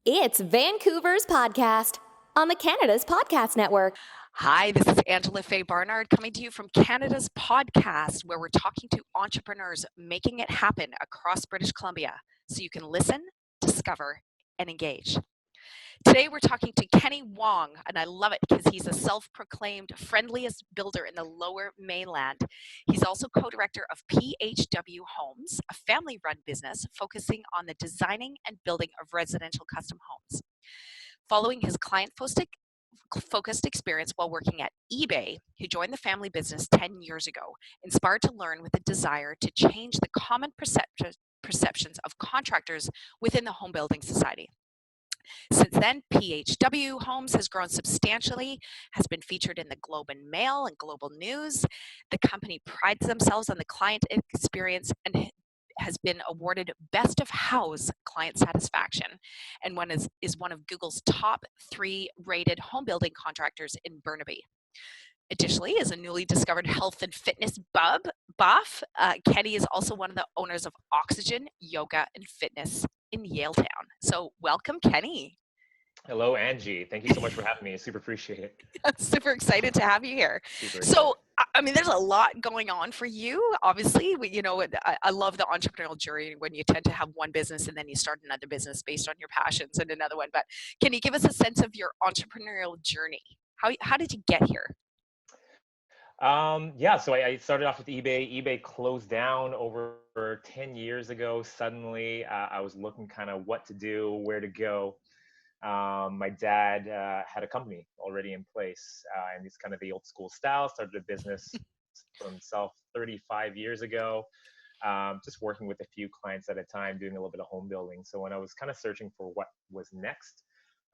It's Vancouver's podcast on the Canada's Podcast Network. Hi, this is Angela Faye Barnard coming to you from Canada's podcast, where we're talking to entrepreneurs making it happen across British Columbia so you can listen, discover, and engage. Today we're talking to Kenny Wong, and I love it because he's a self-proclaimed friendliest builder in the Lower Mainland. He's also co-director of PHW Homes, a family-run business focusing on the designing and building of residential custom homes. Following his client-focused experience while working at eBay, he joined the family business 10 years ago, inspired to learn with a desire to change the common perceptions of contractors within the home building society. Since then, PHW Homes has grown substantially, has been featured in the Globe and Mail and Global News. The company prides themselves on the client experience and has been awarded Best of Houzz client satisfaction, and is one of Google's top 3 rated home building contractors in Burnaby. Additionally, as a newly discovered health and fitness buff, Kenny is also one of the owners of Oxygen Yoga and Fitness in Yaletown. So welcome, Kenny. Hello, Angie. Thank you so much for having me. I super appreciate it. I'm super excited to have you here. So, I mean, there's a lot going on for you. Obviously, I love the entrepreneurial journey when you tend to have one business and then you start another business based on your passions and another one. But can you give us a sense of your entrepreneurial journey? How did you get here? So I started off with eBay. eBay closed down over 10 years ago. Suddenly, I was looking kind of what to do, where to go. My dad had a company already in place, and it's kind of the old school style. Started a business for himself 35 years ago, just working with a few clients at a time, doing a little bit of home building. So when I was kind of searching for what was next,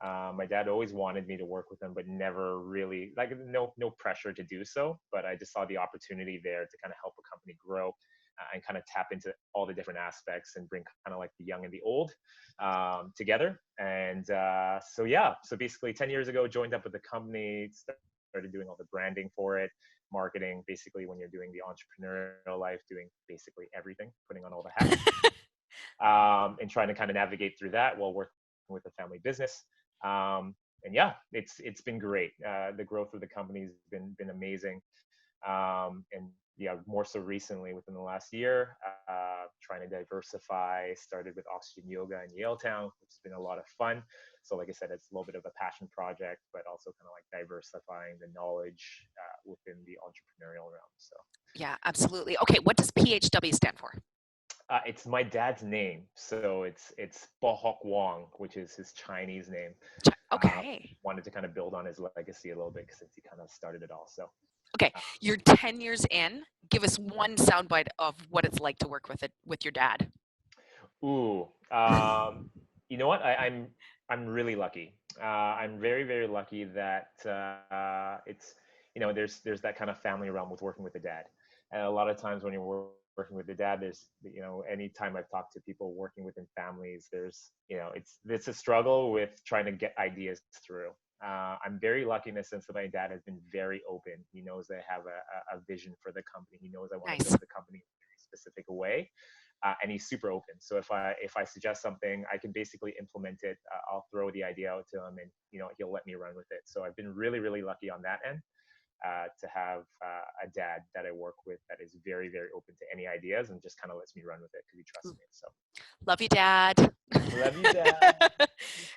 my dad always wanted me to work with him, but never really, like, no pressure to do so. But I just saw the opportunity there to kind of help a company grow and kind of tap into all the different aspects and bring kind of like the young and the old together. And so basically 10 years ago, joined up with the company, started doing all the branding for it, marketing, basically when you're doing the entrepreneurial life, doing basically everything, putting on all the hats, and trying to kind of navigate through that while working with the family business. It's been great. The growth of the company has been amazing. More so recently within the last year, trying to diversify. Started with Oxygen Yoga in Yaletown, which has been a lot of fun. So like I said, it's a little bit of a passion project, but also kind of like diversifying the knowledge within the entrepreneurial realm. So Yeah, absolutely. Okay, what does PHW stand for? It's my dad's name, so it's Wong, which is his Chinese name. Okay. Wanted to kind of build on his legacy a little bit since he kind of started it all. So. Okay, you're 10 years in. Give us one soundbite of what it's like to work with your dad. Ooh, you know what? I'm really lucky. I'm very, very lucky that it's there's that kind of family realm with working with the dad. And a lot of times when you're working with the dad, there's anytime I've talked to people working within families, there's it's a struggle with trying to get ideas through. I'm very lucky in the sense that my dad has been very open. He knows I have a vision for the company. He knows I want to build the company in a very specific way. And he's super open. So if I suggest something, I can basically implement it. I'll throw the idea out to him, and he'll let me run with it. So I've been really, really lucky on that end to have a dad that I work with that is very, very open to any ideas and just kind of lets me run with it because he trusts me. So love you, Dad. Love you, Dad.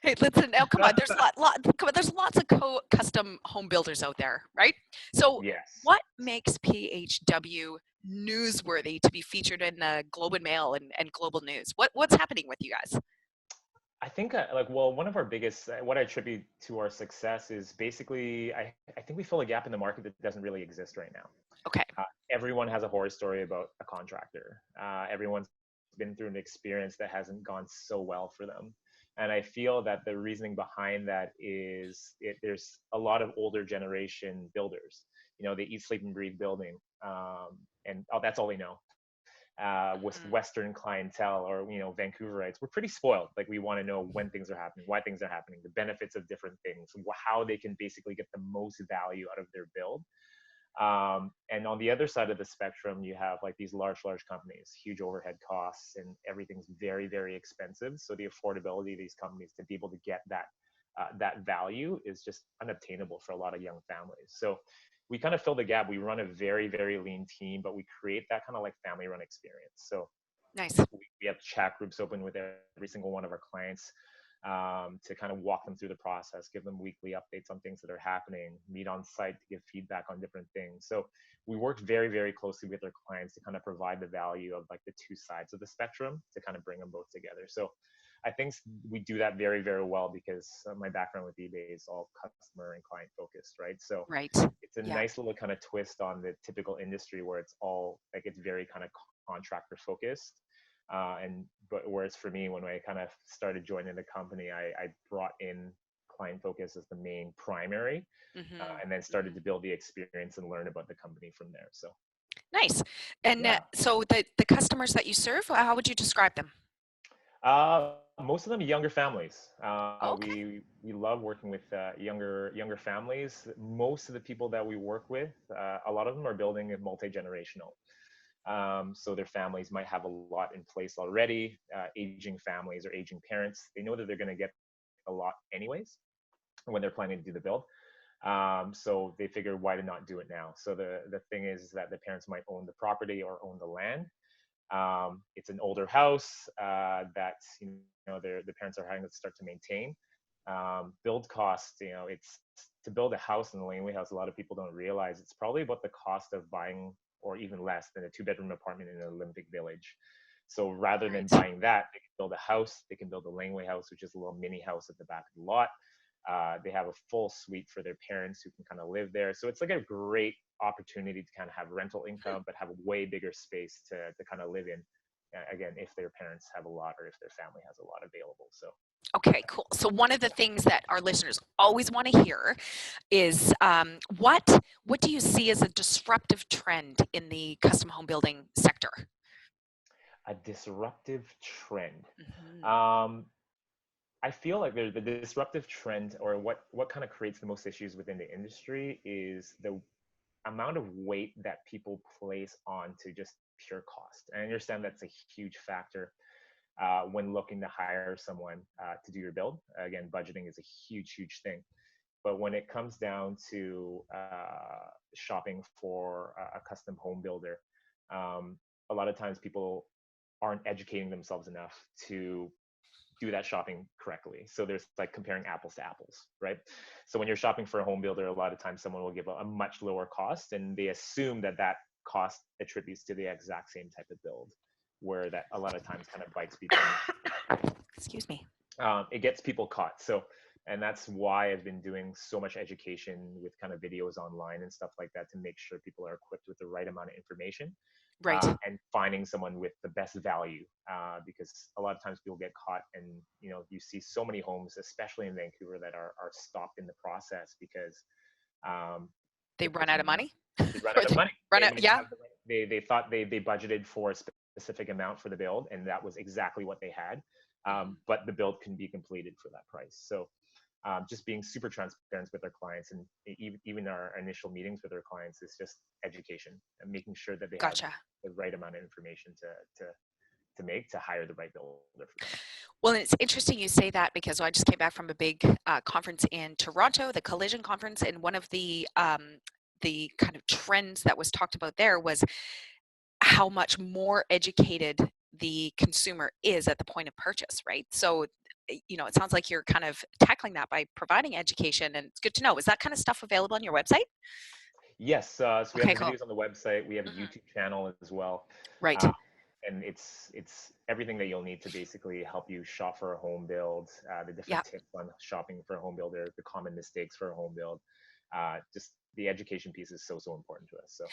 Hey, listen, now come on. There's lots of custom home builders out there, right? So yes. What makes PHW newsworthy to be featured in the Globe and Mail and Global News? What's happening with you guys? I think one of our biggest, what I attribute to our success is basically, I think we fill a gap in the market that doesn't really exist right now. Okay. Everyone has a horror story about a contractor. Everyone's been through an experience that hasn't gone so well for them. And I feel that the reasoning behind that is there's a lot of older generation builders. They eat, sleep, and breathe building. And that's all they know. With Western clientele or Vancouverites, we're pretty spoiled. Like, we want to know when things are happening, why things are happening, the benefits of different things, how they can basically get the most value out of their build. And on the other side of the spectrum, you have like these large companies, huge overhead costs, and everything's very, very expensive. So the affordability of these companies to be able to get that value is just unobtainable for a lot of young families. So we kind of fill the gap. We run a very, very lean team, but we create that kind of like family run experience. So Nice. we have chat groups open with every single one of our clients, to kind of walk them through the process, give them weekly updates on things that are happening, meet on site to give feedback on different things. So we work very, very closely with our clients to kind of provide the value of like the two sides of the spectrum to kind of bring them both together. So I think we do that very, very well because my background with eBay is all customer and client focused, right? So Right. it's a Yeah. nice little kind of twist on the typical industry where it's all like it's very kind of contractor focused. But whereas for me, when I kind of started joining the company, I brought in client focus as the main primary, and then started to build the experience and learn about the company from there. So Nice. And yeah. so the customers that you serve, how would you describe them? Most of them younger families. Okay. We love working with younger families. Most of the people that we work with, a lot of them are building a multi-generational. So their families might have a lot in place already, aging families or aging parents. They know that they're going to get a lot anyways when they're planning to do the build. So they figure, why to not do it now? So the thing is that the parents might own the property or own the land. It's an older house that the parents are having to start to maintain. Build cost, it's to build a house in the laneway house. A lot of people don't realize it's probably about the cost of buying, or even less than, a 2-bedroom apartment in an Olympic Village. So rather than buying that, they can build a house. They can build a laneway house, which is a little mini house at the back of the lot. They have a full suite for their parents who can kind of live there. So it's like a great opportunity to kind of have rental income, but have a way bigger space to kind of live in. Again, if their parents have a lot or if their family has a lot available. So. Okay, cool. So one of the things that our listeners always want to hear is what do you see as a disruptive trend in the custom home building sector? A disruptive trend. Mm-hmm. I feel like the disruptive trend, or what kind of creates the most issues within the industry, is the amount of weight that people place on to just pure cost. And I understand that's a huge factor when looking to hire someone to do your build. Again, budgeting is a huge thing. But when it comes down to shopping for a custom home builder, a lot of times people aren't educating themselves enough to do that shopping correctly. So there's like comparing apples to apples, right? So when you're shopping for a home builder, a lot of times someone will give a much lower cost, and they assume that cost attributes to the exact same type of build, where that a lot of times kind of bites people. Excuse me. It gets people caught. So, and that's why I've been doing so much education with kind of videos online and stuff like that to make sure people are equipped with the right amount of information. Right. And finding someone with the best value, because a lot of times people get caught, and you see so many homes, especially in Vancouver, that are stopped in the process because They run out of money. They run out of money. Yeah. They thought they budgeted for a specific amount for the build, and that was exactly what they had, but the build can be completed for that price. So just being super transparent with our clients, and even our initial meetings with our clients, is just education and making sure that they have the right amount of information to hire the right builder for them. Well, it's interesting you say that, because I just came back from a big conference in Toronto, the Collision Conference, and one of the kind of trends that was talked about there was how much more educated the consumer is at the point of purchase, right? So it sounds like you're kind of tackling that by providing education, and it's good to know. Is that kind of stuff available on your website? Yes. So we have the cool. videos on the website. We have a YouTube channel as well. Right. And it's everything that you'll need to basically help you shop for a home build, the different tips on shopping for a home builder, the common mistakes for a home build. Just the education piece is so important to us. So,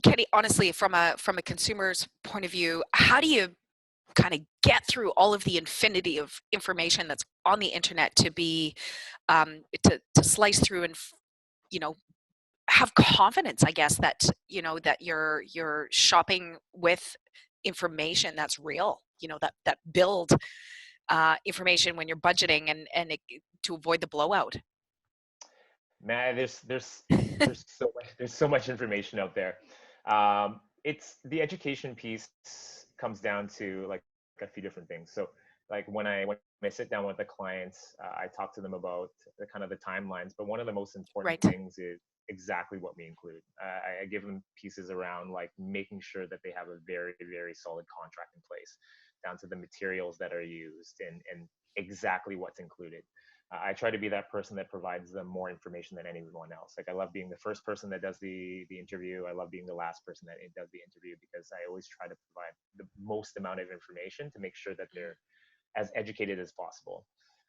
Kenny, honestly, from a consumer's point of view, how do you kind of get through all of the infinity of information that's on the internet to be to slice through and have confidence, I guess, that that you're shopping with information that's real, that build information when you're budgeting and to avoid the blowout? Man, there's so much information out there. It's the education piece comes down to like a few different things. So like when I sit down with the clients, I talk to them about the kind of the timelines. But one of the most important Right. things is exactly what we include. I give them pieces around like making sure that they have a very, very solid contract in place, down to the materials that are used and exactly what's included. I try to be that person that provides them more information than anyone else. Like I love being the first person that does the interview. I love being the last person that does the interview because I always try to provide the most amount of information to make sure that they're as educated as possible.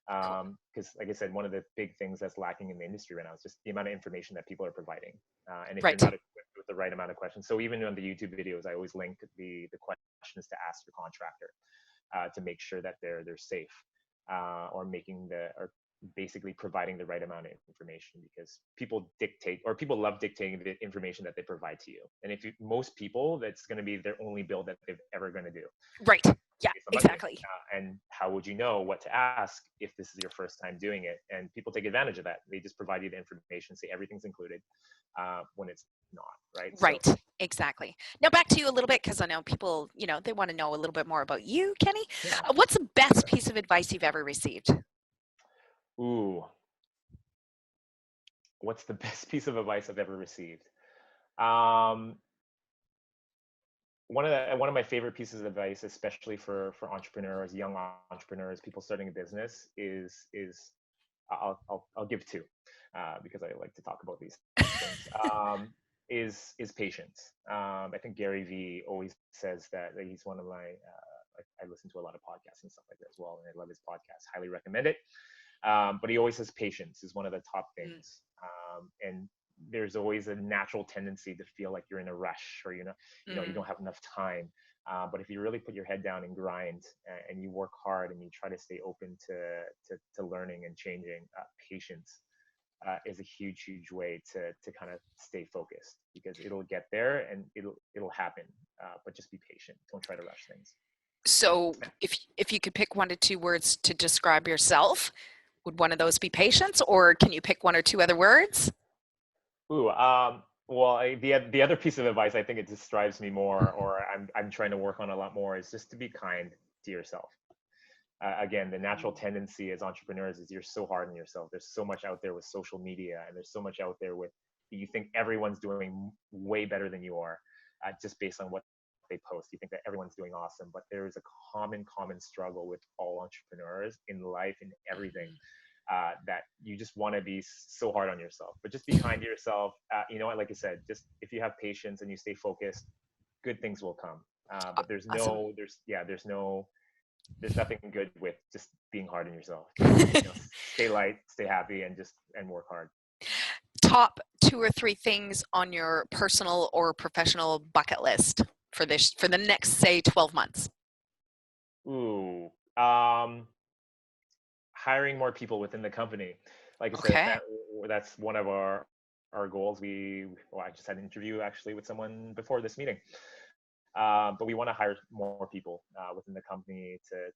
Cool. Because like I said, one of the big things that's lacking in the industry right now is just the amount of information that people are providing. And if you're Right. not equipped with the right amount of questions, so even on the YouTube videos, I always link the questions to ask your contractor to make sure that they're safe or making the or basically providing the right amount of information because people dictate or people love dictating the information that they provide to you. And if you, most people, that's going to be their only bill that they're ever going to do. Right. Yeah, Based on budgeting. exactly. And how would you know what to ask if this is your first time doing it? And people take advantage of that. They just provide you the information, say everything's included when it's not, right? So, Right. Exactly. Now back to you a little bit because I know people, they want to know a little bit more about you, Kenny. yeah. What's the best piece of advice you've ever received? Ooh, what's the best piece of advice I've ever received? Um, one of my favorite pieces of advice, especially for entrepreneurs, young entrepreneurs, people starting a business, is I'll give two because I like to talk about these things. Is patience. I think Gary Vee always says that he's one of my. I listen to a lot of podcasts and stuff like that as well, and I love his podcast. Highly recommend it. But he always says patience is one of the top things. And there's always a natural tendency to feel like you're in a rush or you don't have enough time. But if you really put your head down and grind and you work hard and you try to stay open to learning and changing, patience is a huge way to kind of stay focused because it'll get there and it'll happen. But just be patient. Don't try to rush things. So if you could pick 1 to 2 words to describe yourself, would one of those be patience, or can you pick 1 or 2 other words? Ooh, well, the other piece of advice I think it just drives me more, or I'm trying to work on a lot more, is just to be kind to yourself. Again, the natural tendency as entrepreneurs is you're so hard on yourself. There's so much out there with social media, and there's so much out there with you think everyone's doing way better than you are, just based on what they post. You think that everyone's doing awesome, but there is a common struggle with all entrepreneurs in life and everything. That you just want to be so hard on yourself, but just be kind to yourself. You know what, like I said, just if you have patience and you stay focused, good things will come. But Awesome. there's nothing good with just being hard on yourself. Stay light, stay happy, and work hard. Top 2 or 3 things on your personal or professional bucket list for the next, say, 12 months. Ooh, hiring more people within the company. Like I said, Okay. that's one of our goals. I just had an interview actually with someone before this meeting. But we want to hire more people within the company to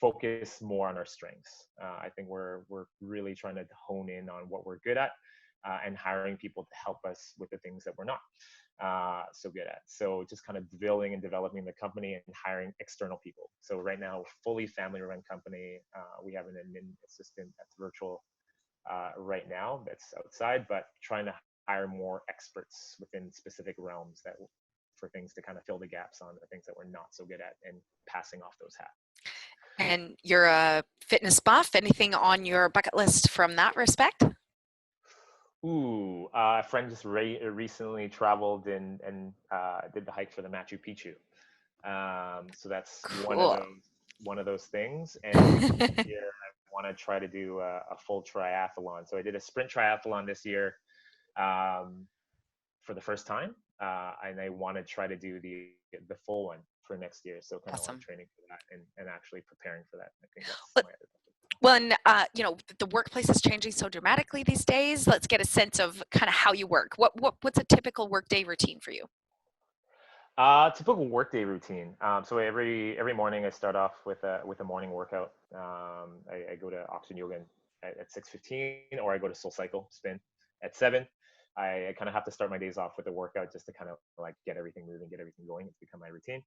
focus more on our strengths. I think we're really trying to hone in on what we're good at and hiring people to help us with the things that we're not so good at. So just kind of building and developing the company and hiring external people. So right now, fully family-run company. We have an admin assistant that's virtual right now that's outside, but trying to hire more experts within specific realms for things to kind of fill the gaps on the things that we're not so good at and passing off those hats. And you're a fitness buff. Anything on your bucket list from that respect? Ooh, a friend just recently traveled and did the hike for the Machu Picchu. So that's Cool. one of those things. And this year I want to try to do a full triathlon. So I did a sprint triathlon this year for the first time, and I want to try to do the full one for next year. So kind of Awesome. like training for that and actually preparing for that. I think that's But, my other well, and the workplace is changing so dramatically these days. Let's get a sense of kind of how you work. What's a typical workday routine for you? typical workday routine. So every morning I start off with a morning workout. I go to Oxygen Yoga at 6:15, or I go to Soul Cycle spin at 7. I kind of have to start my days off with a workout just to kind of like get everything moving, get everything going. It's become my routine.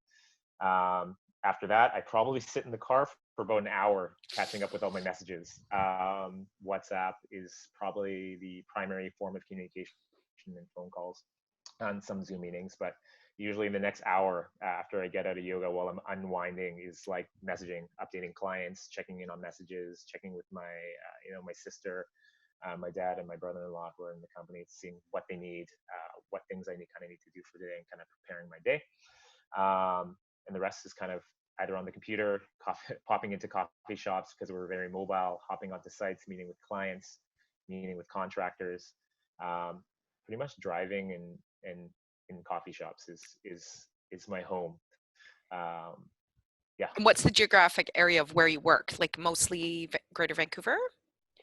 After that, I probably sit in the car for about an hour catching up with all my messages. WhatsApp is probably the primary form of communication, and phone calls, and some Zoom meetings. But usually the next hour after I get out of yoga while I'm unwinding is like messaging, updating clients, checking in on messages, checking with my, my sister, my dad and my brother-in-law who are in the company, seeing what they need, what things I kind of need to do for the day, and kind of preparing my day. And the rest is kind of either on the computer, popping into coffee shops because we're very mobile, hopping onto sites, meeting with clients, meeting with contractors, pretty much driving and in coffee shops is my home. Yeah. And what's the geographic area of where you work? Like mostly Greater Vancouver?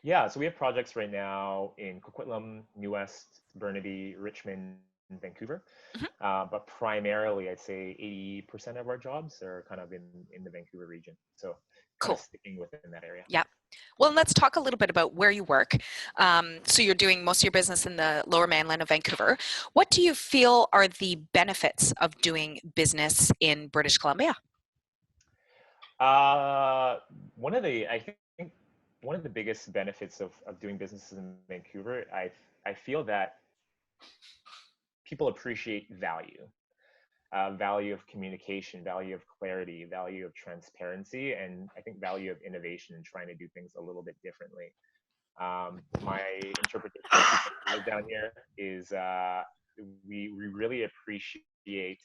Yeah, so we have projects right now in Coquitlam, New West, Burnaby, Richmond, and Vancouver. Mhm. But primarily, I'd say 80% of our jobs are kind of in the Vancouver region. So kind of Cool. sticking within that area. Yeah. Well, let's talk a little bit about where you work. So you're doing most of your business in the Lower Mainland of Vancouver. What do you feel are the benefits of doing business in British Columbia? One of the, I think one of the biggest benefits of doing business in Vancouver, I feel that people appreciate value. Value of communication, value of clarity, value of transparency, and I think value of innovation and trying to do things a little bit differently. My interpretation of people who live down here is we really appreciate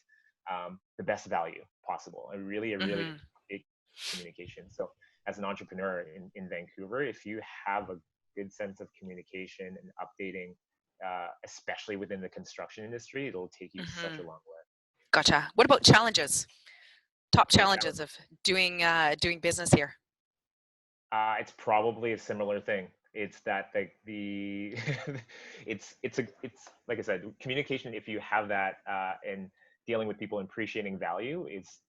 the best value possible. I really Mhm. appreciate communication. So as an entrepreneur in Vancouver, if you have a good sense of communication and updating, especially within the construction industry, it'll take you such a Mhm. long way. Gotcha. What about challenges? Top Oh, challenges of doing business here? it's probably a similar thing. It's that the it's like I said, communication. If you have that and dealing with people and appreciating value, it's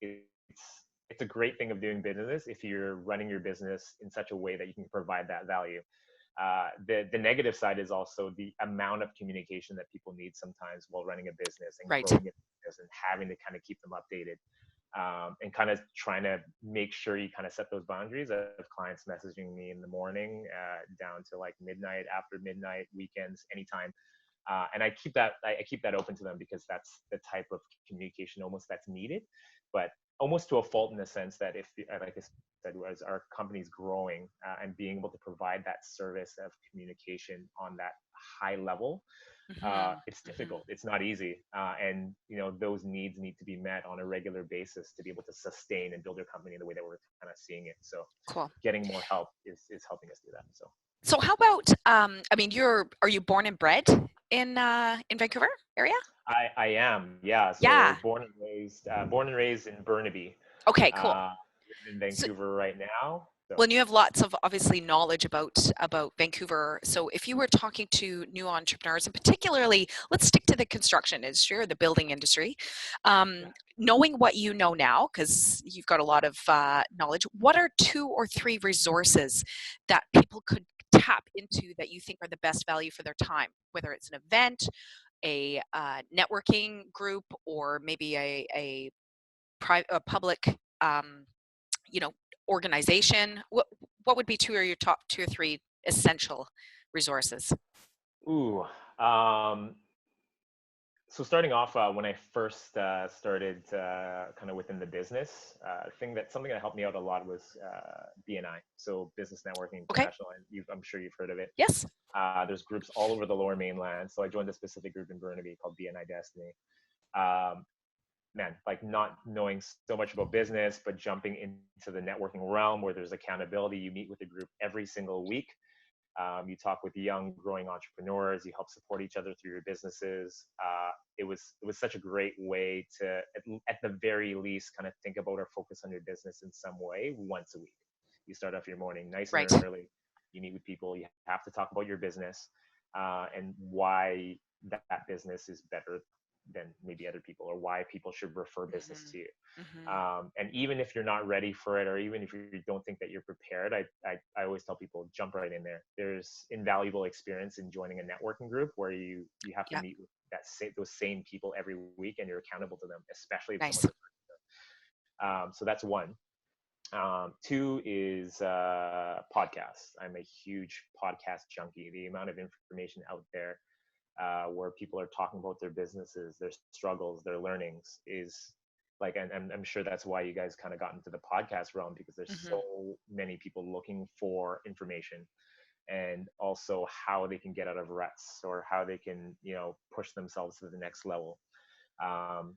a great thing of doing business if you're running your business in such a way that you can provide that value. The negative side is also the amount of communication that people need sometimes while running a business and Right. growing a business and having to kind of keep them updated. And kind of trying to make sure you kind of set those boundaries of clients messaging me in the morning down to like midnight, after midnight, weekends, anytime. And I keep that open to them because that's the type of communication almost that's needed, but almost to a fault in the sense that if, like I said, as our company's growing and being able to provide that service of communication on that high level, Mhm. it's Mhm. difficult. It's not easy, and those needs need to be met on a regular basis to be able to sustain and build your company in the way that we're kind of seeing it. So, Cool. getting more help is helping us do that. So, So how about I mean, are you born and bred in Vancouver area? I am, yeah. Yeah. So born and raised in Burnaby. Okay, cool. Uh, Live in So, Vancouver right now. well, So and you have lots of obviously knowledge about Vancouver. So if you were talking to new entrepreneurs, and particularly, let's stick to the construction industry or the building industry, yeah. knowing what you know now, because you've got a lot of knowledge, what are 2 or 3 resources that people could tap into that you think are the best value for their time, whether it's an event, a networking group, or maybe a public um, you know organization? What would be 2 or 3 essential resources? Ooh. So starting off, when I first started kind of within the business, something that helped me out a lot was BNI, so Business Networking Okay. International, and I'm sure you've heard of it. Yes. There's groups all over the Lower Mainland, so I joined a specific group in Burnaby called BNI Destiny. Um, Man, like not knowing so much about business, but jumping into the networking realm where there's accountability. You meet with the group every single week. You talk with young, growing entrepreneurs. You help support each other through your businesses. It was such a great way to, at the very least, kind of think about or focus on your business in some way once a week. You start off your morning nice and Right. early. You meet with people. You have to talk about your business and why that business is better than maybe other people, or why people should refer business to you. Mm-hmm. And even if you're not ready for it, or even if you don't think that you're prepared, I always tell people, jump right in there. There's invaluable experience in joining a networking group where you have to Yeah. meet with those same people every week, and you're accountable to them, especially if Nice. someone's so that's one. Two is podcasts. I'm a huge podcast junkie. The amount of information out there where people are talking about their businesses, their struggles, their learnings is like, and I'm sure that's why you guys kind of got into the podcast realm, because there's Mm-hmm. so many people looking for information, and also how they can get out of ruts, or how they can, push themselves to the next level.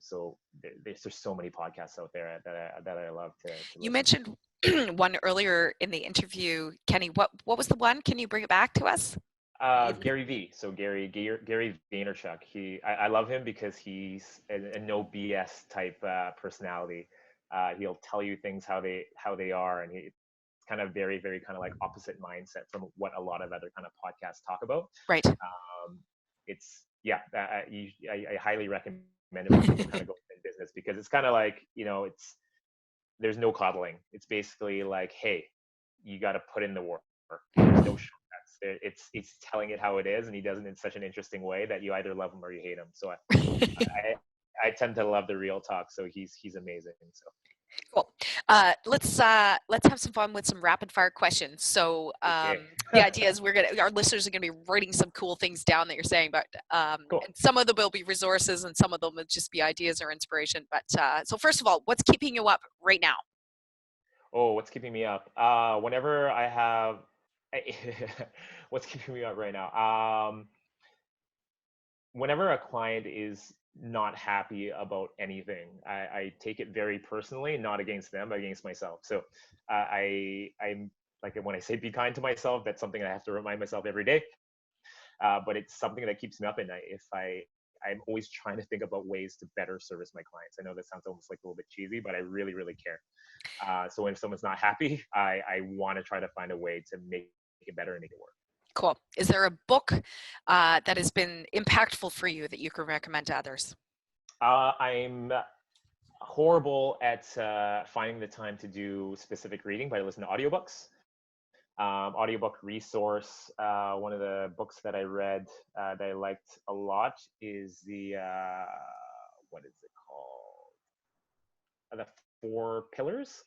So there's so many podcasts out there that I love to You listen to. mentioned one earlier in the interview, Kenny. What was the one? Can you bring it back to us? Gary V. So Gary Vaynerchuk. I love him because he's a no BS type personality. He'll tell you things how they are, and it's kind of very, very kind of like opposite mindset from what a lot of other kind of podcasts talk about. Right. It's I highly recommend it when people kind of go in business, because it's kind of like, there's no coddling. It's basically like, hey, you got to put in the work. There's no shortcuts. It's telling it how it is, and he does it in such an interesting way that you either love him or you hate him. So I tend to love the real talk. So he's amazing. So Cool. Let's have some fun with some rapid fire questions. So okay. the idea is our listeners are gonna be writing some cool things down that you're saying, but Cool. and some of them will be resources, and some of them will just be ideas or inspiration. But so first of all, what's keeping you up right now? Oh, what's keeping me up? Whenever I have, what's keeping me up right now? Whenever a client is not happy about anything, I take it very personally, not against them, but against myself. So I'm like, when I say be kind to myself, that's something I have to remind myself every day. But it's something that keeps me up at night. I'm always trying to think about ways to better service my clients. I know that sounds almost like a little bit cheesy, but I really, really care. So when someone's not happy, I want to try to find a way to make it better and make it work. Cool. Is there a book that has been impactful for you that you can recommend to others? I'm horrible at finding the time to do specific reading, but I listen to audiobooks. Audiobook resource. One of the books that I read that I liked a lot is the what is it called? The Four Pillars.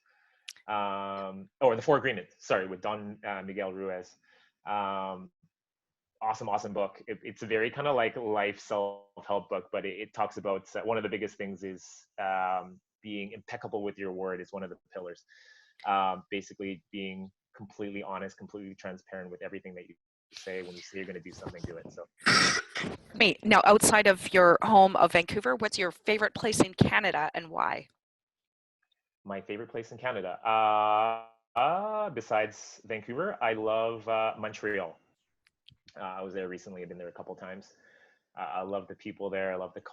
Or the Four Agreements. Sorry, with Don Miguel Ruiz. Awesome book. It's a very kind of like life self-help book, but it talks about one of the biggest things is being impeccable with your word is one of the pillars. Basically being completely honest, completely transparent with everything that you say. When you say you're going to do something, do it. So Me now, outside of your home of Vancouver, what's your favorite place in Canada and why? my favorite place in Canada, besides Vancouver, I love Montreal. I was there recently. I've been there a couple times. I love the people there. I love the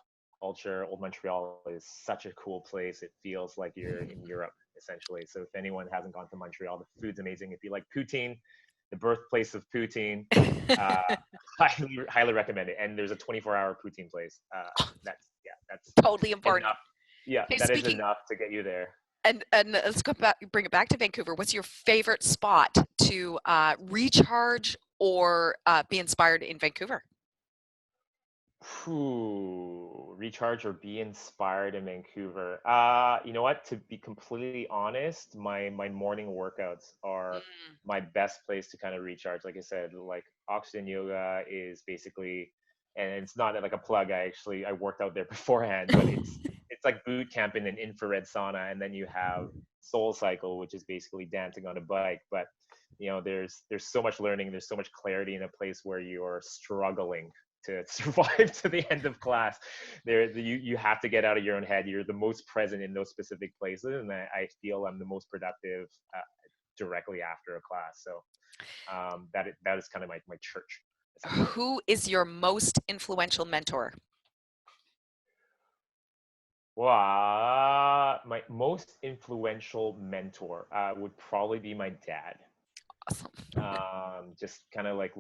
culture. Old Montreal is such a cool place. It feels like you're in Europe, essentially. So if anyone hasn't gone to Montreal, the food's amazing. If you like poutine, the birthplace of poutine, highly recommend it. And there's a 24-hour poutine place. That's Totally important. enough. Yeah, Okay, that is enough to get you there. And let's go back, bring it back to Vancouver. What's your favorite spot to recharge or be inspired in Vancouver? Recharge or be inspired in Vancouver. You know what? To be completely honest, my morning workouts are my best place to kind of recharge. Like I said, like oxygen yoga is basically, and it's not like a plug. I worked out there beforehand, but it's like boot camp in an infrared sauna, and then you have Soul Cycle, which is basically dancing on a bike. But there's so much learning. There's so much clarity in a place where you're struggling to survive to the end of class. You have to get out of your own head. You're the most present in those specific places, and I feel I'm the most productive directly after a class. So that is kind of my church. Who is your most influential mentor? Well, my most influential mentor would probably be my dad. Awesome. Just kind of like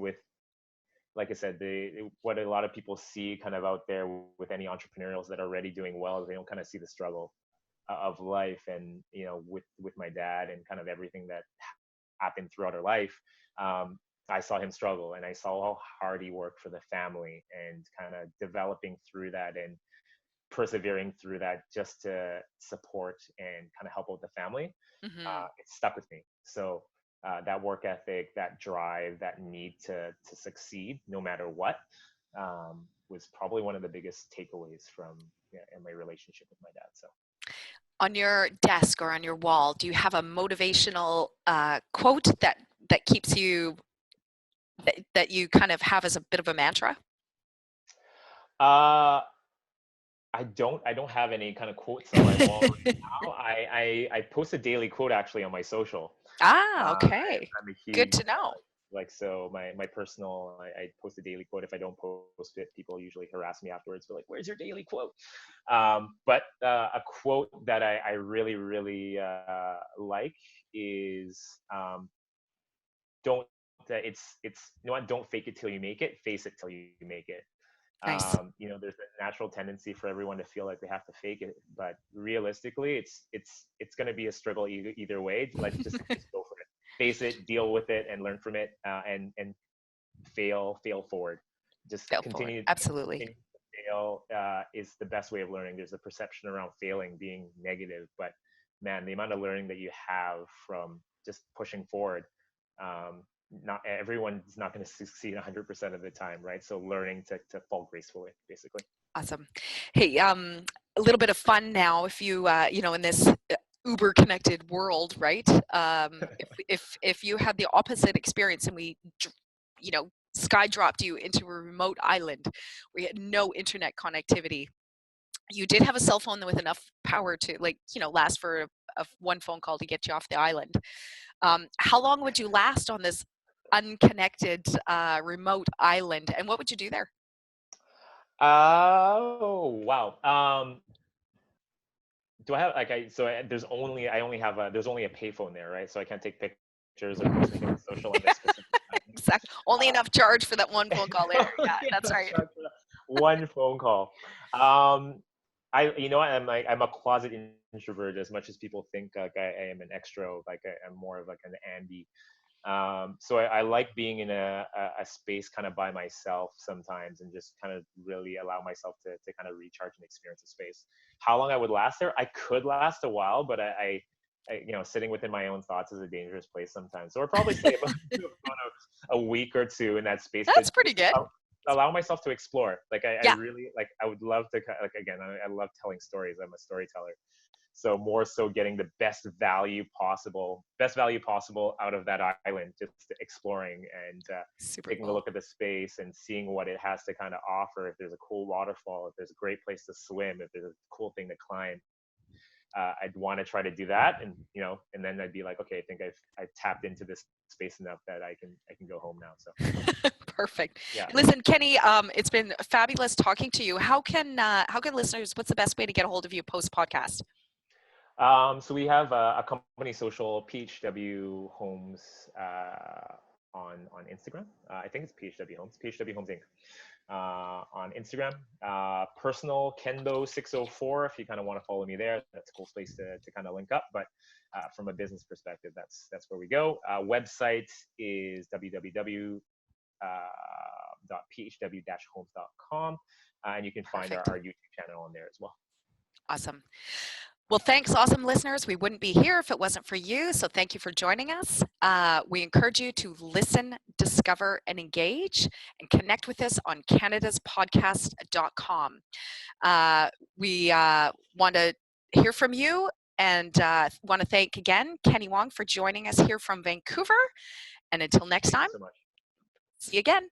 like I said, what a lot of people see kind of out there with any entrepreneurs that are already doing well, they don't kind of see the struggle of life. And, with my dad and kind of everything that happened throughout our life, I saw him struggle, and I saw how hard he worked for the family, and kind of developing through that and persevering through that just to support and kind of help out the family. Mm-hmm. It stuck with me. So that work ethic, that drive, that need to succeed no matter what, was probably one of the biggest takeaways from in my relationship with my dad. So On your desk or on your wall, do you have a motivational quote that keeps you, that you kind of have as a bit of a mantra? I don't have any kind of quotes on my wall right now. I post a daily quote actually on my social. Okay. I'm a Good huge to know. so my personal, I post a daily quote. If I don't post it, people usually harass me afterwards. They're like, "Where's your daily quote?" But a quote that I really like is, don't it's what, don't fake it till you make it, face it till you make it. Nice. There's a natural tendency for everyone to feel like they have to fake it, but realistically, it's going to be a struggle either way. Let's just go for it, face it, deal with it, and learn from it, and fail forward. Just Fail forward. Absolutely. continue to fail is the best way of learning. There's a perception around failing being negative, but man, the amount of learning that you have from just pushing forward. Not everyone is not going to succeed 100% of the time, right? So learning to fall gracefully, basically. Awesome. Hey, a little bit of fun now. If you, in this Uber connected world, right? If you had the opposite experience and we, sky dropped you into a remote island where you had no internet connectivity, you did have a cell phone with enough power to, last for one phone call to get you off the island. How long would you last on this unconnected remote island, and what would you do there? Oh wow. Do I have there's only a payphone there, right? So I can't take pictures or post anything on social on this specific time. Exactly. Only enough charge for that one phone call later. Yeah, that's right. One phone call. I'm a closet introvert, as much as people think like I am an extro. Like I'm more of like an Andy. So I like being in a space kind of by myself sometimes, and just kind of really allow myself to kind of recharge and experience a space. How long I would last there? I could last a while, but I sitting within my own thoughts is a dangerous place sometimes. So I'll probably stay about a week or two in that space. That's pretty good. Allow myself to explore. Like I Yeah. really like. I would love to again. I love telling stories. I'm a storyteller. So more so getting the best value possible out of that island, just exploring and taking a look at the space and seeing what it has to kind of offer. If there's a cool waterfall, if there's a great place to swim, if there's a cool thing to climb, I'd want to try to do that. And and then I'd be like, okay, I think I've tapped into this space enough that I can go home now. So perfect. yeah. Listen, Kenny, it's been fabulous talking to you. How can listeners? What's the best way to get a hold of you post podcast? So we have a company social, PHW Homes, on Instagram. I think it's PHW Homes, PHW Homes Inc. On Instagram. Personal Kendo604, if you kind of want to follow me there, that's a cool space to kind of link up. But from a business perspective, that's where we go. Website is www.phw-homes.com, and you can find our YouTube channel on there as well. Awesome. Well, thanks, awesome listeners. We wouldn't be here if it wasn't for you, so thank you for joining us. We encourage you to listen, discover, and engage, and connect with us on canadaspodcast.com. We want to hear from you, and want to thank again Kenny Wong for joining us here from Vancouver. And until next time, Thank you so much. see you again.